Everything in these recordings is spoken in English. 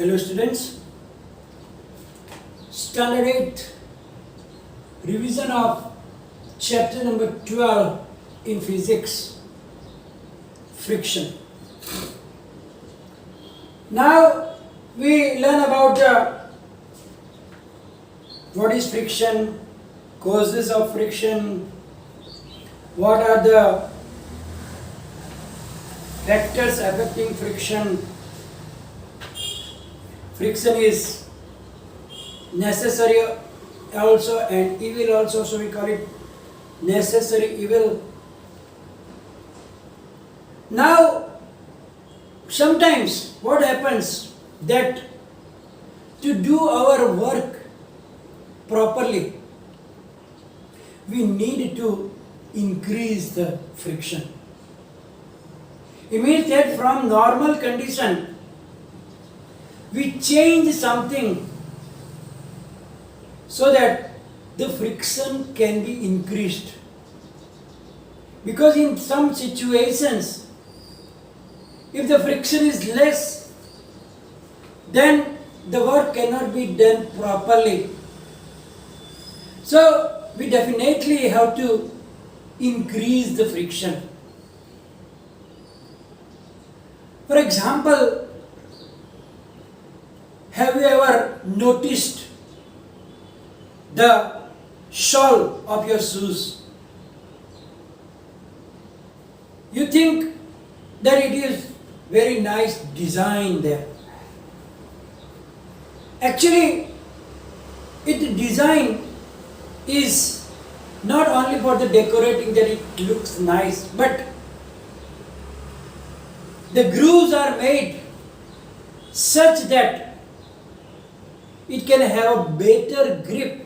Hello students, Standard 8 revision of chapter number 12 in physics, friction. Now we learn about what is friction, causes of friction, what are the factors affecting friction. Friction is necessary also and evil also, so we call it necessary evil. Now, sometimes what happens that to do our work properly, we need to increase the friction. It means that from normal condition, we change something so that the friction can be increased. Because in some situations, if the friction is less, then the work cannot be done properly. So we definitely have to increase the friction. For example, have you ever noticed the sole of your shoes? You think that it is very nice design there. Actually, its design is not only for the decorating that it looks nice, but the grooves are made such that it can have a better grip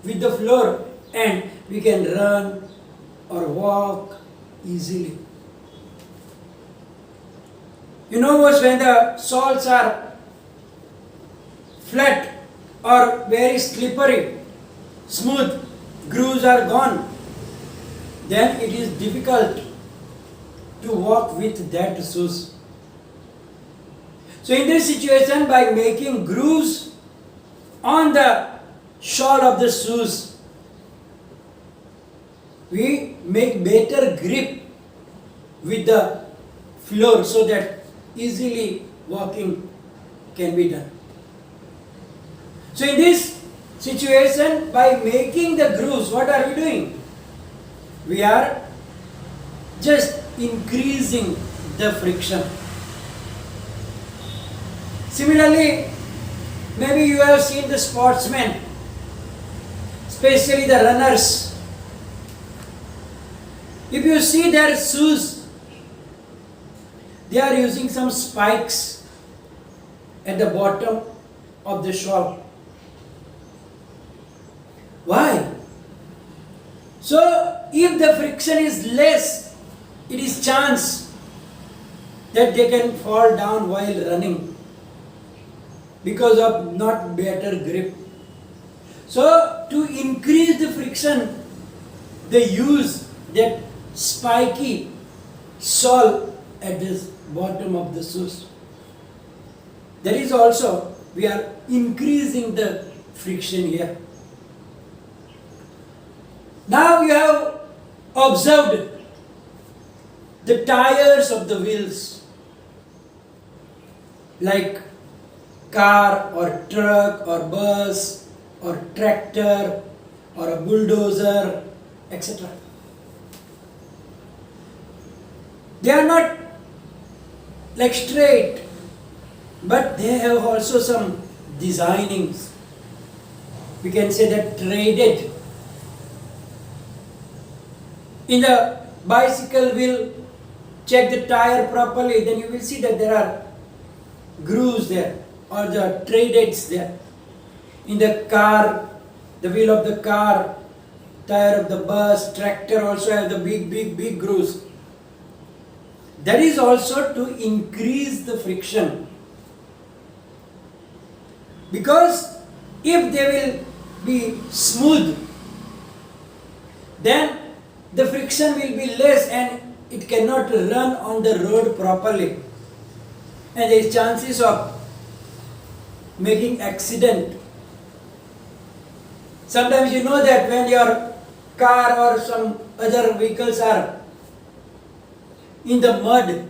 with the floor and we can run or walk easily. You know what, when the soles are flat or very slippery, smooth, grooves are gone, then it is difficult to walk with that shoes. So in this situation, by making grooves on the sole of the shoes, we make better grip with the floor so that easily walking can be done. So in this situation, by making the grooves, what are we doing? We are just increasing the friction. Similarly, maybe you have seen the sportsmen, especially the runners. If you see their shoes, they are using some spikes at the bottom of the sole. Why? So, if the friction is less, it is chance that they can fall down while running because of not better grip. So to increase the friction, they use that spiky sole at the bottom of the shoes. That is also, we are increasing the friction here. Now you have observed the tires of the wheels, like car or truck or bus or tractor or a bulldozer, etc. They are not like straight, but they have also some designings. We can say that traded. In the bicycle wheel, check the tire properly, then you will see that there are grooves there or the tradeds there. In the car, the wheel of the car, tire of the bus, tractor also have the big grooves. That is also to increase the friction. Because if they will be smooth, then the friction will be less and it cannot run on the road properly. and there is chances of making accident. Sometimes you know that when your car or some other vehicles are in the mud,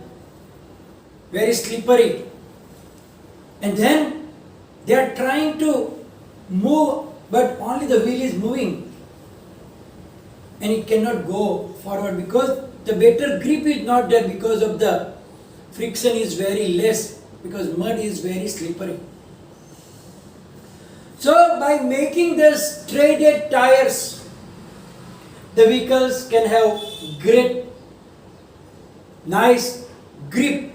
very slippery, and then they are trying to move, but only the wheel is moving and it cannot go forward because the better grip is not there, because of the friction is very less, because mud is very slippery. So by making these treaded tires, the vehicles can have great, nice grip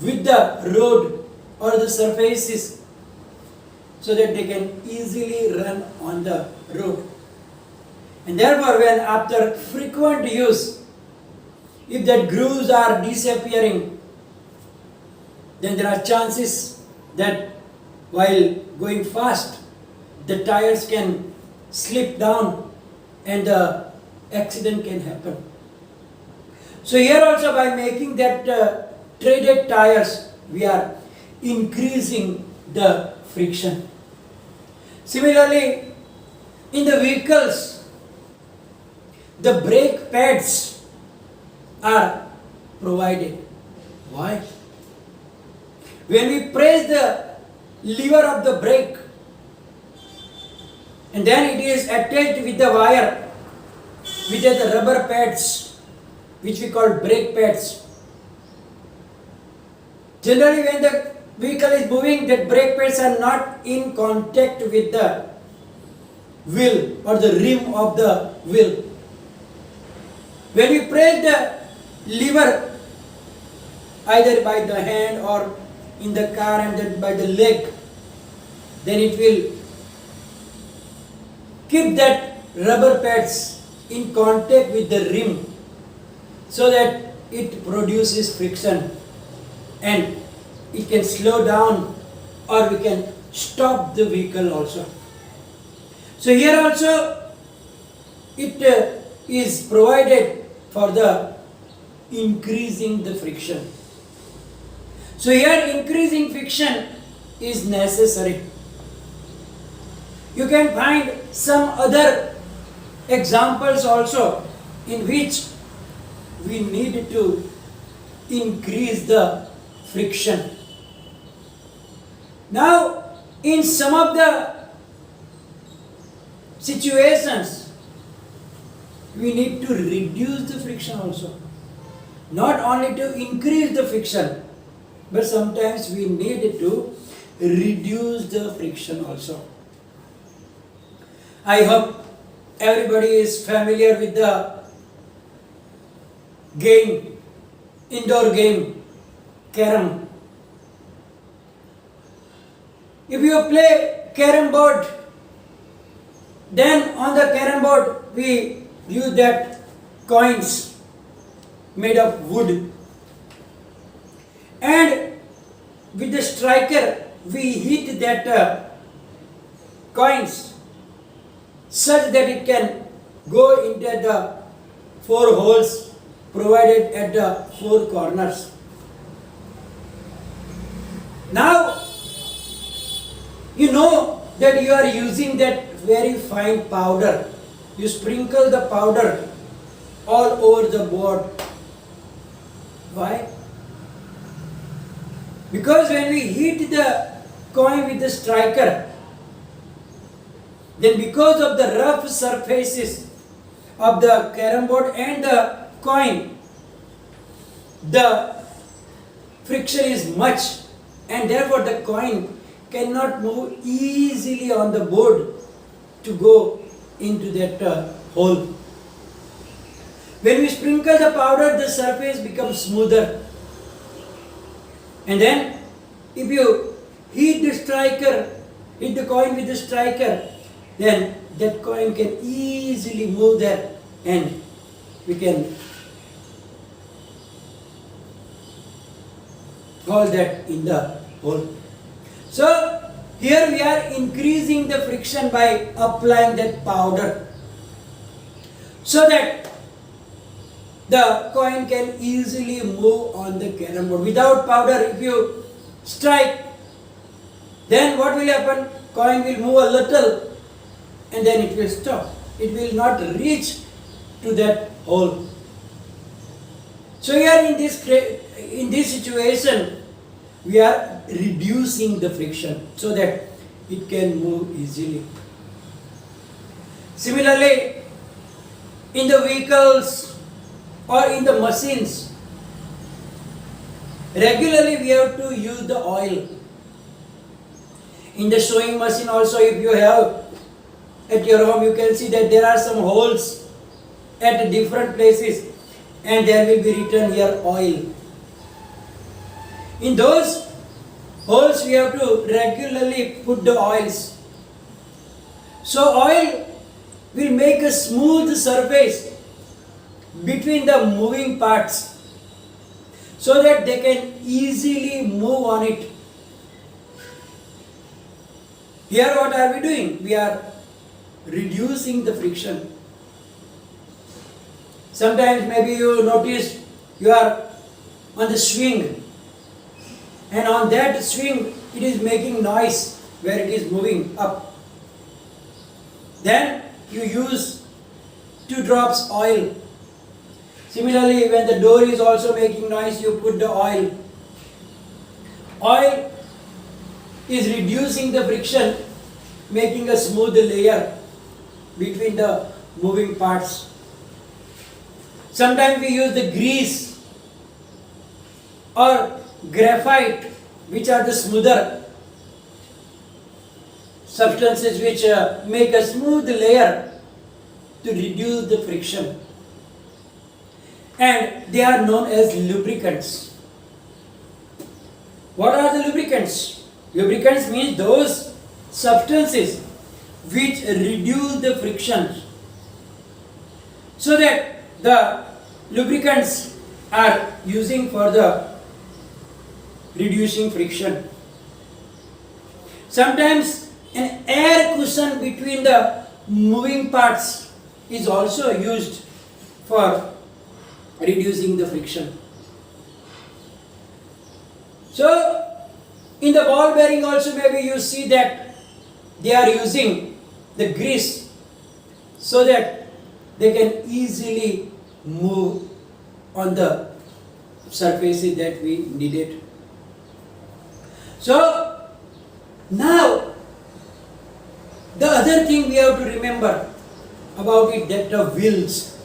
with the road or the surfaces, so that they can easily run on the road. And therefore, when after frequent use, if that grooves are disappearing, then there are chances that while going fast, the tires can slip down and the accident can happen. So here also, by making that treaded tires, we are increasing the friction. Similarly, in the vehicles, the brake pads are provided. Why? When we press the lever of the brake, and then it is attached with the wire, with the rubber pads, which we call brake pads. Generally, when the vehicle is moving, the brake pads are not in contact with the wheel or the rim of the wheel. When we press the lever, either by the hand or in the car and then by the leg, then it will keep that rubber pads in contact with the rim, so that it produces friction and it can slow down or we can stop the vehicle also. So here also it is provided for the increasing the friction. So here increasing friction is necessary. You can find some other examples also in which we need to increase the friction. Now, in some of the situations, we need to reduce the friction also. Not only to increase the friction, but sometimes we need to reduce the friction also. I hope everybody is familiar with the game, indoor game, carom. If you play carom board, then on the carom board we use that coins made of wood, and with the striker we hit that coins such that it can go into the 4 holes provided at the 4 corners. Now you know that you are using that very fine powder. You sprinkle the powder all over the board. Why? Because when we hit the coin with the striker, then because of the rough surfaces of the carom board and the coin, the friction is much, and therefore the coin cannot move easily on the board to go into that hole. When we sprinkle the powder, the surface becomes smoother. And then if you hit the coin with the striker, then that coin can easily move there and we can hold that in the hole. So here we are increasing the friction by applying that powder, so that the coin can easily move on the carom board. Without powder, if you strike, then what will happen? Coin will move a little and then it will stop. It will not reach to that hole. So here in this situation, we are reducing the friction so that it can move easily. Similarly, in the vehicles or in the machines, regularly we have to use the oil. In the sewing machine also, if you have at your home, you can see that there are some holes at different places and there will be written here oil. In those holes we have to regularly put the oils. So oil will make a smooth surface between the moving parts so that they can easily move on it. Here what are we doing? We are reducing the friction. Sometimes maybe you notice you are on the swing and on that swing it is making noise where it is moving up. Then you use 2 drops oil. Similarly, when the door is also making noise, you put the oil. Oil is reducing the friction, making a smooth layer between the moving parts. Sometimes we use the grease or graphite, which are the smoother substances which make a smooth layer to reduce the friction. And they are known as lubricants. What are the lubricants? Lubricants means those substances which reduce the friction, so that the lubricants are using for the reducing friction. Sometimes an air cushion between the moving parts is also used for reducing the friction. So in the ball bearing also maybe you see that they are using the grease so that they can easily move on the surfaces that we needed. So now the other thing we have to remember about it, that the wheels.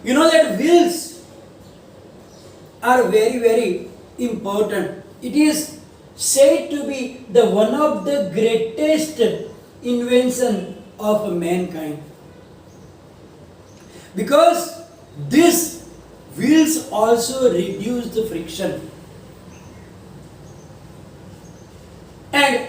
You know that wheels are very, very important. It is said to be the one of the greatest invention of mankind, because these wheels also reduce the friction, and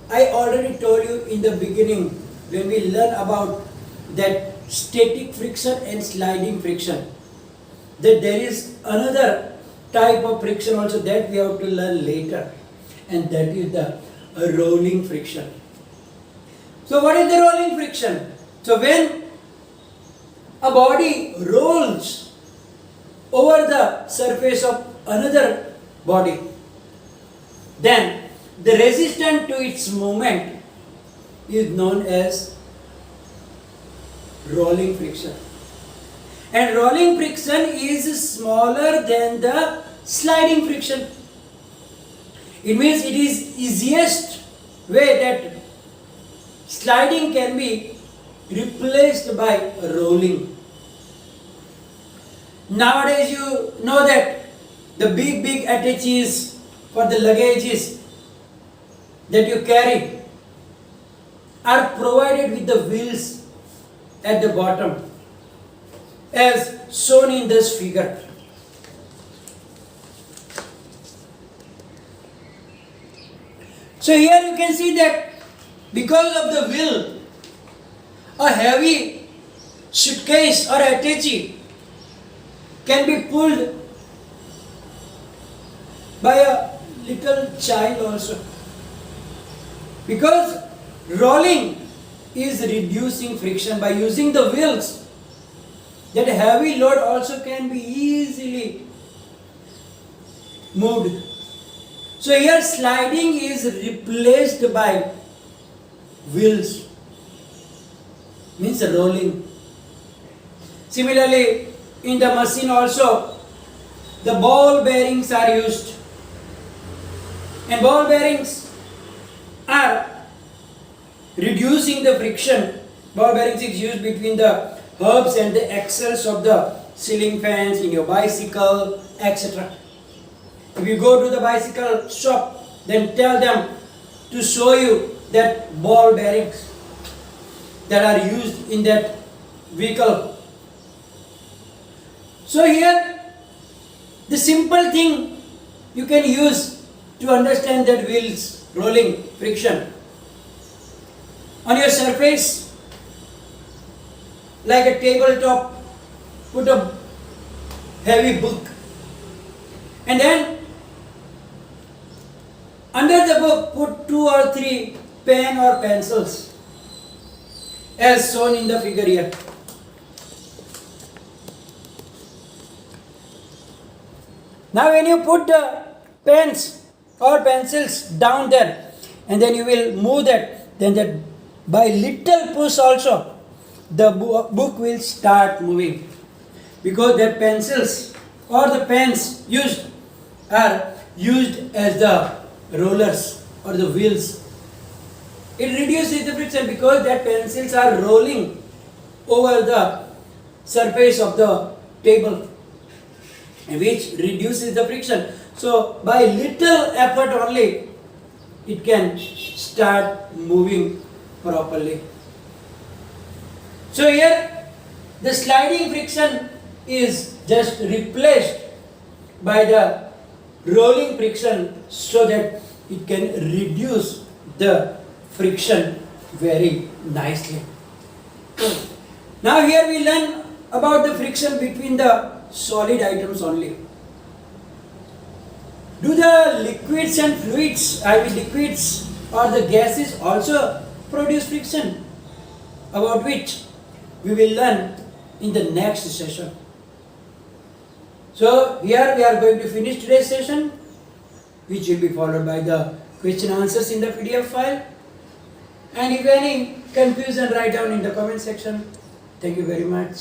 I already told you in the beginning when we learn about that static friction and sliding friction, that there is another type of friction also that we have to learn later, and that is the rolling friction. So what is the rolling friction? So when a body rolls over the surface of another body, then the resistance to its movement is known as rolling friction. And rolling friction is smaller than the sliding friction. It means it is easiest way that sliding can be replaced by rolling. Nowadays you know that the big attaches for the luggages that you carry are provided with the wheels at the bottom, as shown in this figure. So here you can see that because of the wheel, a heavy suitcase or attache can be pulled by a little child also. Because rolling is reducing friction by using the wheels, that heavy load also can be easily moved. So here sliding is replaced by wheels, means rolling. Similarly, in the machine also, the ball bearings are used, and ball bearings are reducing the friction. Ball bearings is used between the hubs and the axles of the ceiling fans in your bicycle, etc. If you go to the bicycle shop, then tell them to show you that ball bearings that are used in that vehicle. So here, the simple thing you can use to understand that wheels rolling friction. On your surface, like a tabletop, put a heavy book, and then under the book put 2 or 3 pen or pencils, as shown in the figure here. Now when you put the pens or pencils down there, and then you will move that, then that by little push also the book will start moving, because the pencils or the pens used are used as the rollers or the wheels. It reduces the friction because that pencils are rolling over the surface of the table, which reduces the friction. So by little effort only it can start moving properly. So here the sliding friction is just replaced by the rolling friction, so that it can reduce the friction very nicely. Now here we learn about the friction between the solid items only. Do the liquids and fluids, liquids or the gases also produce friction, about which we will learn in the next session. So here we are going to finish today's session, which will be followed by the question answers in the PDF file. And if any confusion, write down in the comment section. Thank you very much.